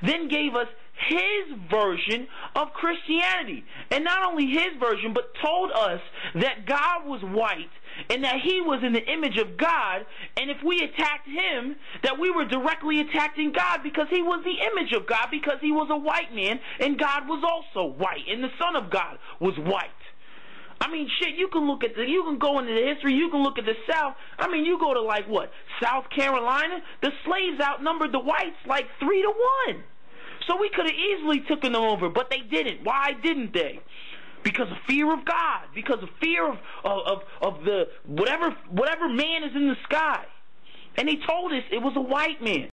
then gave us his version of Christianity. And not only his version, but told us that God was white and that he was in the image of God, and if we attacked him, that we were directly attacking God because he was the image of God, because he was a white man and God was also white and the Son of God was white. I mean, shit, you can go into the history, you can look at the South. I mean, you go to like what, South Carolina, the slaves outnumbered the whites like 3-1. So we could have easily taken them over, but they didn't. Why didn't they? Because of fear of God, because of fear of the whatever man is in the sky. And he told us it was a white man.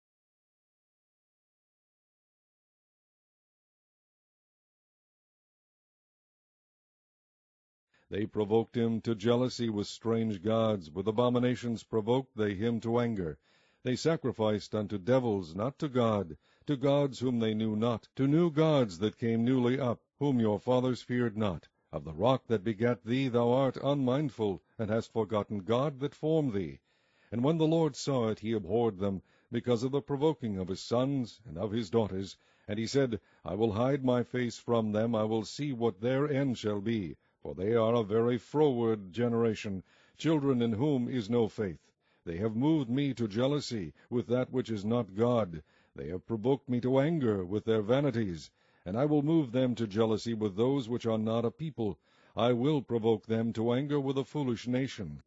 They provoked him to jealousy with strange gods. With abominations provoked they him to anger. They sacrificed unto devils, not to God, to gods whom they knew not, to new gods that came newly up, whom your fathers feared not. Of the rock that begat thee thou art unmindful, and hast forgotten God that formed thee. And when the Lord saw it, he abhorred them, because of the provoking of his sons and of his daughters. And he said, I will hide my face from them, I will see what their end shall be. For they are a very froward generation, children in whom is no faith. They have moved me to jealousy with that which is not God. They have provoked me to anger with their vanities. And I will move them to jealousy with those which are not a people. I will provoke them to anger with a foolish nation.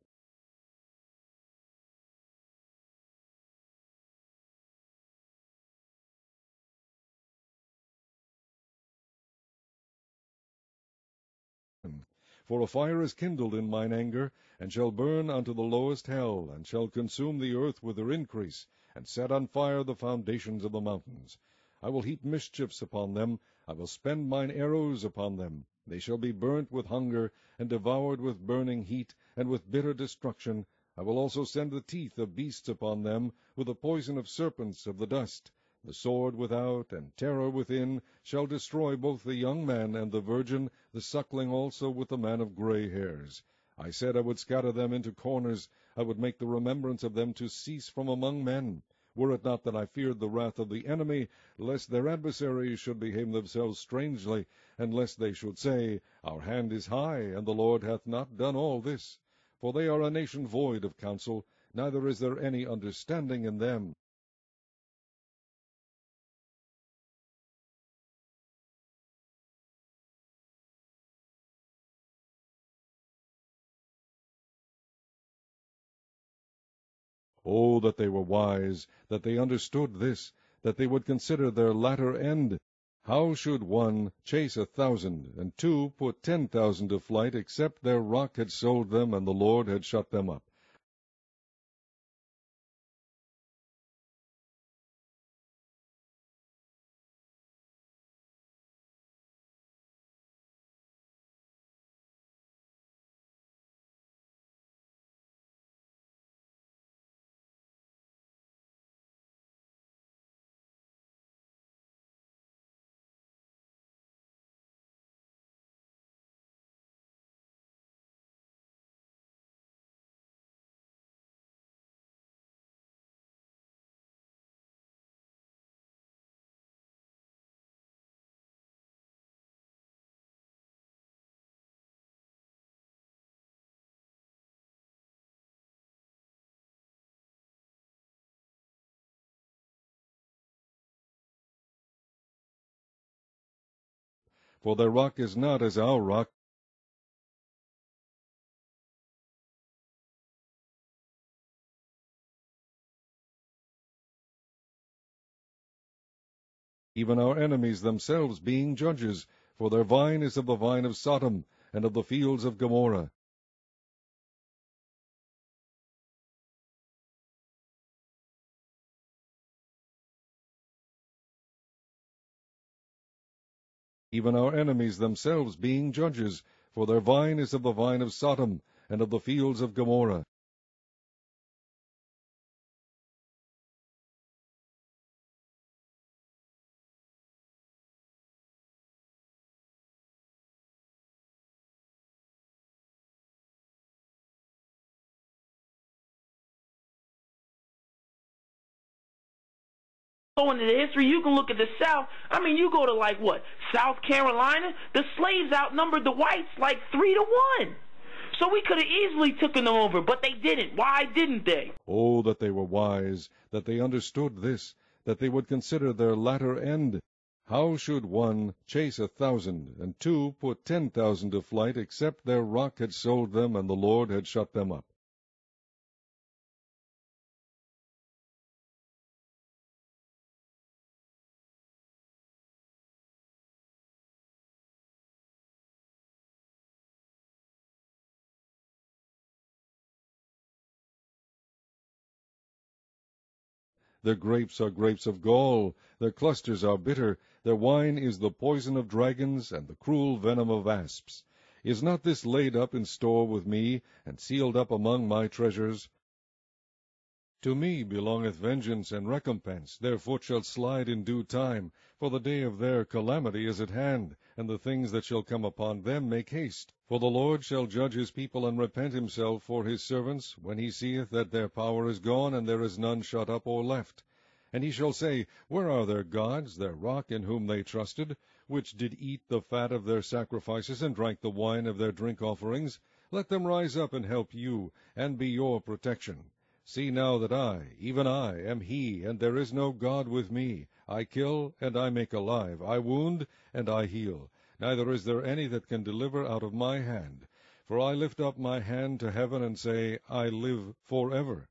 For a fire is kindled in mine anger, and shall burn unto the lowest hell, and shall consume the earth with her increase, and set on fire the foundations of the mountains. I will heap mischiefs upon them, I will spend mine arrows upon them. They shall be burnt with hunger, and devoured with burning heat, and with bitter destruction. I will also send the teeth of beasts upon them, with the poison of serpents of the dust. The sword without, and terror within, shall destroy both the young man and the virgin, the suckling also with the man of grey hairs. I said I would scatter them into corners, I would make the remembrance of them to cease from among men. Were it not that I feared the wrath of the enemy, lest their adversaries should behave themselves strangely, and lest they should say, Our hand is high, and the Lord hath not done all this. For they are a nation void of counsel, neither is there any understanding in them. Oh, that they were wise, that they understood this, that they would consider their latter end. How should one chase 1,000, and two put 10,000 to flight, except their rock had sold them, and the Lord had shut them up? For their rock is not as our rock, even our enemies themselves being judges. For their vine is of the vine of Sodom, and of the fields of Gomorrah. Even our enemies themselves being judges. For their vine is of the vine of Sodom, and of the fields of Gomorrah. Go into the history, you can look at the South. I mean, you go to like what? South Carolina? The slaves outnumbered the whites like 3-1. So we could have easily taken them over, but they didn't. Why didn't they? Oh, that they were wise, that they understood this, that they would consider their latter end. How should one chase 1,000, and two put 10,000 to flight, except their rock had sold them, and the Lord had shut them up? Their grapes are grapes of gall, their clusters are bitter, their wine is the poison of dragons, and the cruel venom of asps. Is not this laid up in store with me, and sealed up among my treasures? To me belongeth vengeance and recompense, their foot shall slide in due time, for the day of their calamity is at hand, and the things that shall come upon them make haste. For the Lord shall judge his people, and repent himself for his servants, when he seeth that their power is gone, and there is none shut up or left. And he shall say, Where are their gods, their rock in whom they trusted, which did eat the fat of their sacrifices, and drank the wine of their drink offerings? Let them rise up and help you, and be your protection. See now that I, even I, am he, and there is no God with me. I kill, and I make alive. I wound, and I heal. Neither is there any that can deliver out of my hand. For I lift up my hand to heaven, and say, I live forever.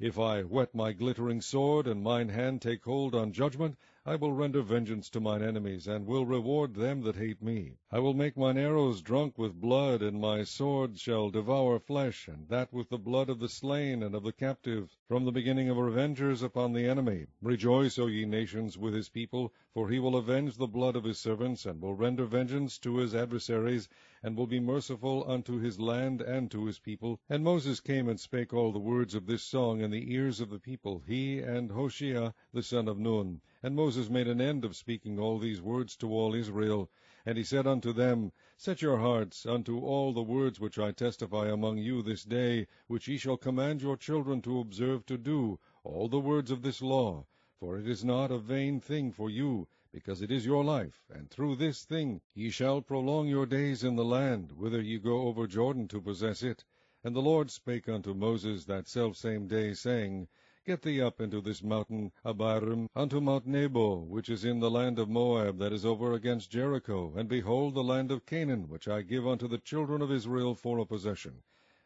If I whet my glittering sword, and mine hand take hold on judgment, I will render vengeance to mine enemies, and will reward them that hate me. I will make mine arrows drunk with blood, and my sword shall devour flesh, and that with the blood of the slain and of the captive, from the beginning of revengers upon the enemy. Rejoice, O ye nations, with his people, for he will avenge the blood of his servants, and will render vengeance to his adversaries, and will be merciful unto his land and to his people. And Moses came and spake all the words of this song in the ears of the people, he and Hoshea the son of Nun. And Moses made an end of speaking all these words to all Israel. And he said unto them, Set your hearts unto all the words which I testify among you this day, which ye shall command your children to observe to do, all the words of this law. For it is not a vain thing for you, because it is your life, and through this thing ye shall prolong your days in the land, whither ye go over Jordan to possess it. And the Lord spake unto Moses that selfsame day, saying, Get thee up into this mountain Abarim, unto Mount Nebo, which is in the land of Moab, that is over against Jericho, and behold the land of Canaan, which I give unto the children of Israel for a possession.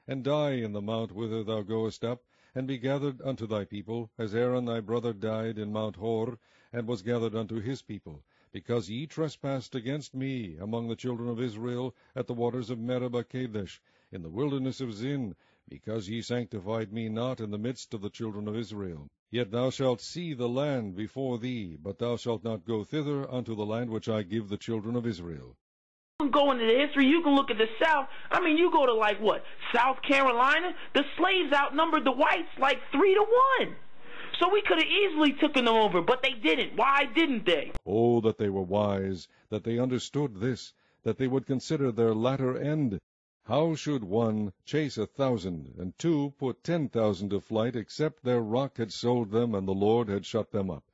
And die in the mount whither thou goest up, and be gathered unto thy people, as Aaron thy brother died in Mount Hor, and was gathered unto his people, because ye trespassed against me among the children of Israel at the waters of Meribah Kadesh, in the wilderness of Zin, because ye sanctified me not in the midst of the children of Israel. Yet thou shalt see the land before thee, but thou shalt not go thither unto the land which I give the children of Israel. You can go into the history, you can look at the South. I mean, you go to like what? South Carolina? The slaves outnumbered the whites like 3-1. So we could have easily taken them over, but they didn't. Why didn't they? Oh, that they were wise, that they understood this, that they would consider their latter end. How should one chase 1,000, and two put 10,000 to flight, except their rock had sold them, and the Lord had shut them up?